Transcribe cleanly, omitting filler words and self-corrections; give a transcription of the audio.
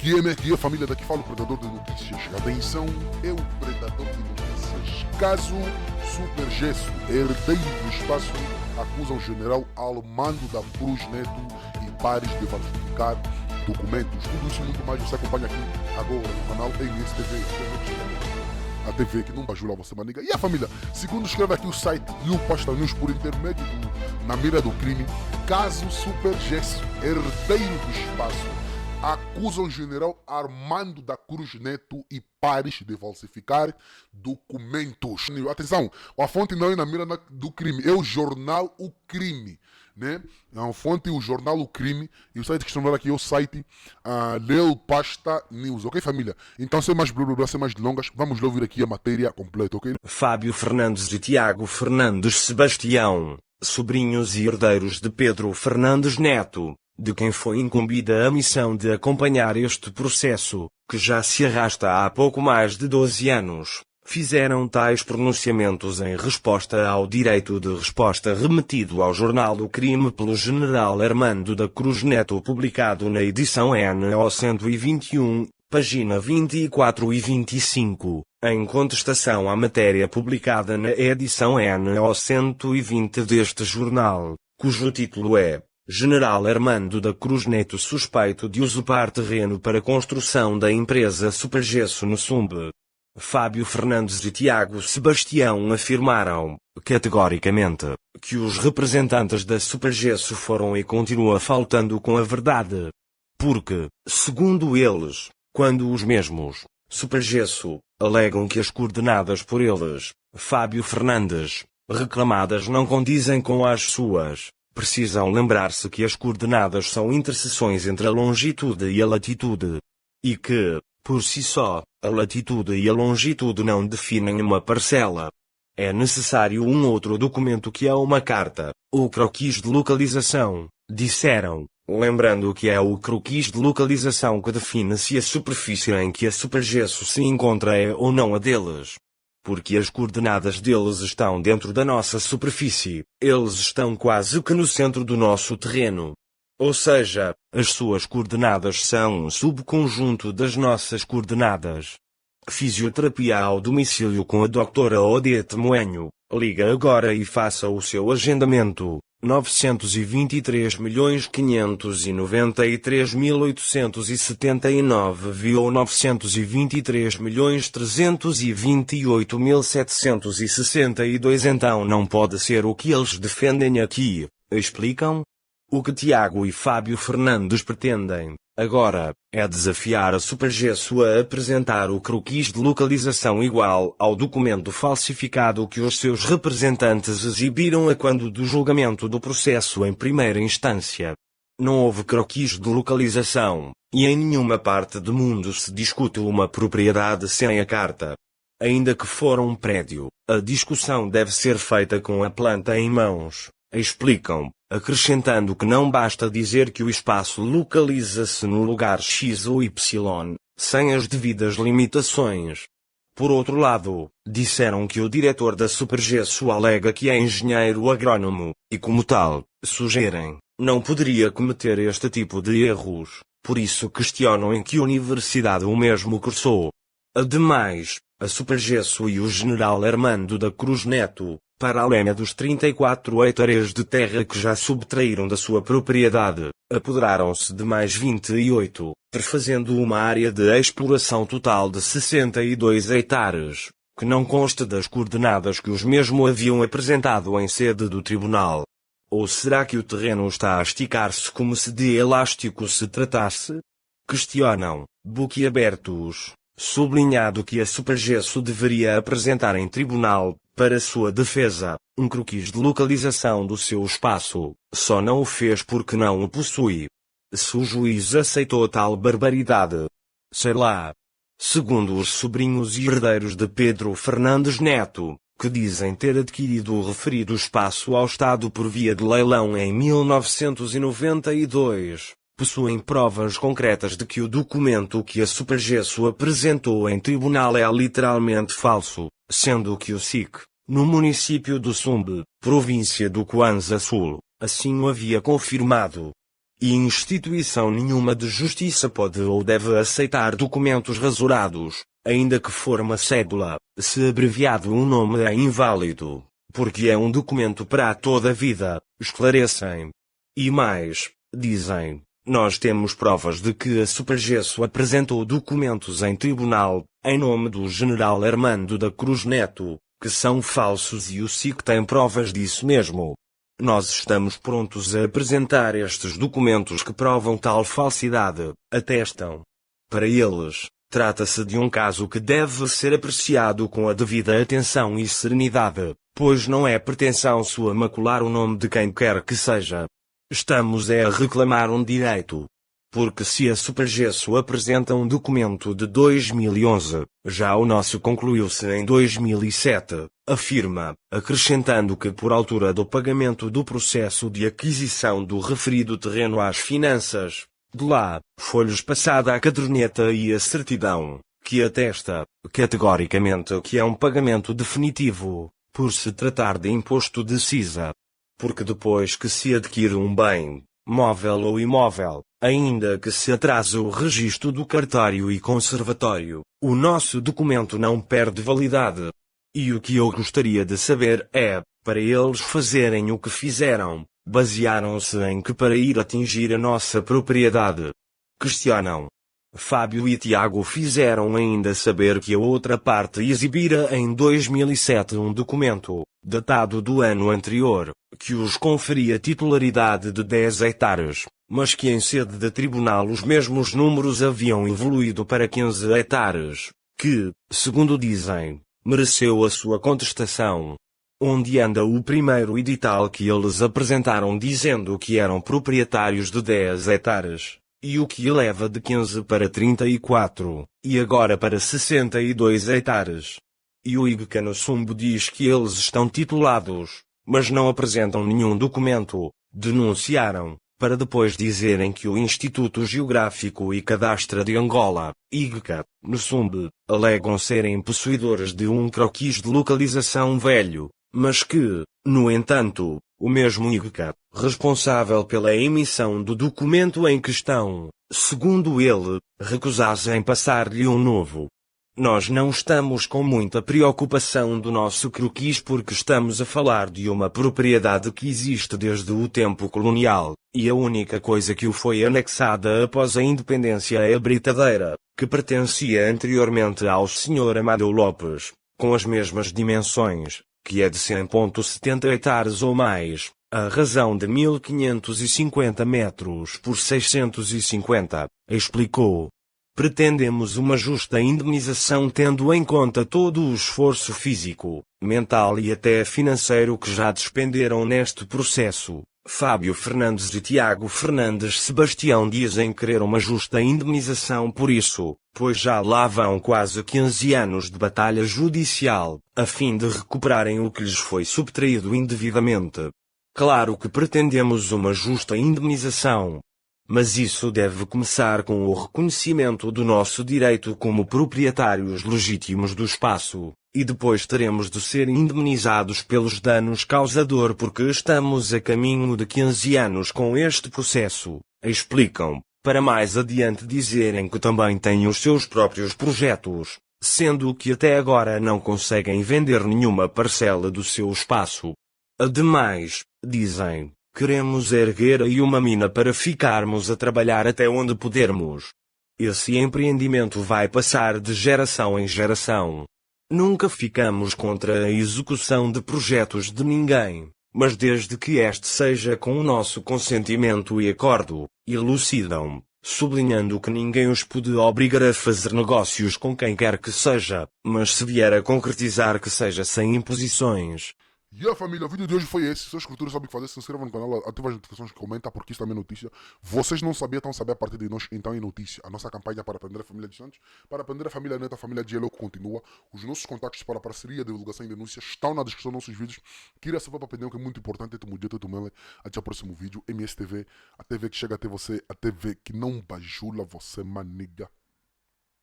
Que é família, daqui fala o Predador de Notícias. Atenção, é o Predador de Notícias. Caso Super Gesso, herdeiro do espaço, acusa o general Armando da Cruz Neto e pares de falsificar documentos. Tudo isso e muito mais você acompanha aqui agora no canal MSTV. A TV que não bajula você, maniga. E a família, segundo escreve aqui o site New Pasta News, por intermédio Na Mira do Crime, caso Super Gesso, herdeiro do espaço, acusa o general Armando da Cruz Neto e pares de falsificar documentos. Atenção, a fonte não é na mira do crime, é o jornal O Crime, né? É uma fonte, o jornal O Crime, e o site que estão aqui é o site Leo Pasta News, ok, família? Então, sem mais blá blá blá, sem mais delongas, vamos lá ouvir aqui a matéria completa, ok? Fábio Fernandes e Tiago Fernandes Sebastião, sobrinhos e herdeiros de Pedro Fernandes Neto, de quem foi incumbida a missão de acompanhar este processo, que já se arrasta há pouco mais de 12 anos, fizeram tais pronunciamentos em resposta ao direito de resposta remetido ao jornal do crime pelo general Armando da Cruz Neto, publicado na edição NO 121, página 24 e 25, em contestação à matéria publicada na edição NO 120 deste jornal, cujo título é General Armando da Cruz Neto suspeito de usurpar terreno para construção da empresa Supergesso no Sumbe. Fábio Fernandes e Tiago Sebastião afirmaram, categoricamente, que os representantes da Supergesso foram e continuam faltando com a verdade. Porque, segundo eles, quando os mesmos, Supergesso, alegam que as coordenadas por eles, Fábio Fernandes, reclamadas não condizem com as suas, precisam lembrar-se que as coordenadas são interseções entre a longitude e a latitude. E que, por si só, a latitude e a longitude não definem uma parcela. É necessário um outro documento que é uma carta, ou croquis de localização, disseram, lembrando que é o croquis de localização que define se a superfície em que a Supergesso se encontra é ou não a deles. Porque as coordenadas deles estão dentro da nossa superfície, eles estão quase que no centro do nosso terreno. Ou seja, as suas coordenadas são um subconjunto das nossas coordenadas. Fisioterapia ao domicílio com a doutora Odete Moenho. Liga agora e faça o seu agendamento. 923.593.879 ou 923.328.762. Então não pode ser o que eles defendem aqui, explicam? O que Tiago e Fábio Fernandes pretendem, agora, é desafiar a Supergesso a apresentar o croquis de localização igual ao documento falsificado que os seus representantes exibiram a quando do julgamento do processo em primeira instância. Não houve croquis de localização, e em nenhuma parte do mundo se discute uma propriedade sem a carta. Ainda que for um prédio, a discussão deve ser feita com a planta em mãos, explicam, acrescentando que não basta dizer que o espaço localiza-se no lugar X ou Y, sem as devidas limitações. Por outro lado, disseram que o diretor da Supergesso alega que é engenheiro agrônomo, e como tal, sugerem, não poderia cometer este tipo de erros, por isso questionam em que universidade o mesmo cursou. Ademais, a Supergesso e o general Armando da Cruz Neto, para além dos 34 hectares de terra que já subtraíram da sua propriedade, apoderaram-se de mais 28, fazendo uma área de exploração total de 62 hectares, que não consta das coordenadas que os mesmos haviam apresentado em sede do tribunal. Ou será que o terreno está a esticar-se como se de elástico se tratasse? Questionam, boquiabertos, sublinhado que a Supergesso deveria apresentar em tribunal, para sua defesa, um croquis de localização do seu espaço, só não o fez porque não o possui. Se o juiz aceitou tal barbaridade, sei lá. Segundo os sobrinhos e herdeiros de Pedro Fernandes Neto, que dizem ter adquirido o referido espaço ao Estado por via de leilão em 1992, possuem provas concretas de que o documento que a Supergesso apresentou em tribunal é literalmente falso, sendo que o SIC, no município do Sumbe, província do Kwanza Sul, assim o havia confirmado. E instituição nenhuma de justiça pode ou deve aceitar documentos rasurados, ainda que for uma cédula, se abreviado um nome é inválido, porque é um documento para toda a vida, esclarecem. E mais, dizem, nós temos provas de que a Supergesso apresentou documentos em tribunal, em nome do general Armando da Cruz Neto, que são falsos e o SIC tem provas disso mesmo. Nós estamos prontos a apresentar estes documentos que provam tal falsidade, atestam. Para eles, trata-se de um caso que deve ser apreciado com a devida atenção e serenidade, pois não é pretensão sua macular o nome de quem quer que seja. Estamos a reclamar um direito. Porque se a Supergesso apresenta um documento de 2011, já o nosso concluiu-se em 2007, afirma, acrescentando que por altura do pagamento do processo de aquisição do referido terreno às finanças, de lá, foi-lhes passada a caderneta e a certidão, que atesta, categoricamente que é um pagamento definitivo, por se tratar de imposto de cisa. Porque depois que se adquire um bem, móvel ou imóvel, ainda que se atrase o registro do cartório e conservatório, o nosso documento não perde validade. E o que eu gostaria de saber é, para eles fazerem o que fizeram, basearam-se em que para ir atingir a nossa propriedade? Questionam. Fábio e Tiago fizeram ainda saber que a outra parte exibira em 2007 um documento, datado do ano anterior, que os conferia titularidade de 10 hectares, mas que em sede de tribunal os mesmos números haviam evoluído para 15 hectares, que, segundo dizem, mereceu a sua contestação. Onde anda o primeiro edital que eles apresentaram dizendo que eram proprietários de 10 hectares? E o que eleva de 15 para 34, e agora para 62 hectares. E o IGCA no Sumbo diz que eles estão titulados, mas não apresentam nenhum documento, denunciaram, para depois dizerem que o Instituto Geográfico e Cadastro de Angola, IGCA, no Sumbe, alegam serem possuidores de um croquis de localização velho, mas que, no entanto, o mesmo IGCA, responsável pela emissão do documento em questão, segundo ele, recusasse em passar-lhe um novo. Nós não estamos com muita preocupação do nosso croquis porque estamos a falar de uma propriedade que existe desde o tempo colonial, e a única coisa que o foi anexada após a independência é a britadeira, que pertencia anteriormente ao Sr. Amadeu Lopes, com as mesmas dimensões, que é de 100,70 hectares ou mais, a razão de 1550 metros por 650, explicou. Pretendemos uma justa indemnização tendo em conta todo o esforço físico, mental e até financeiro que já despenderam neste processo. Fábio Fernandes e Tiago Fernandes Sebastião dizem querer uma justa indemnização por isso, pois já lá vão quase 15 anos de batalha judicial, a fim de recuperarem o que lhes foi subtraído indevidamente. Claro que pretendemos uma justa indemnização. Mas isso deve começar com o reconhecimento do nosso direito como proprietários legítimos do espaço, e depois teremos de ser indemnizados pelos danos causador porque estamos a caminho de 15 anos com este processo, explicam, para mais adiante dizerem que também têm os seus próprios projetos, sendo que até agora não conseguem vender nenhuma parcela do seu espaço. Ademais, dizem, queremos erguer aí uma mina para ficarmos a trabalhar até onde pudermos. Esse empreendimento vai passar de geração em geração. Nunca ficamos contra a execução de projetos de ninguém, mas desde que este seja com o nosso consentimento e acordo, elucidam, sublinhando que ninguém os pode obrigar a fazer negócios com quem quer que seja, mas se vier a concretizar que seja sem imposições. E a família, o vídeo de hoje foi esse. Se as culturas sabem o que fazer, se inscrevam no canal, ativem as notificações, comenta porque isso também é notícia. Vocês não sabiam, estão a saber a partir de nós, então é notícia. A nossa campanha para aprender a família de Santos, para aprender a família Neta, a família de Yellow continua. Os nossos contactos para parceria, divulgação e denúncia estão na descrição dos nossos vídeos. Queria saber para aprender que é muito importante. Até o próximo vídeo. MSTV, a TV que chega até você, a TV que não bajula você, maniga.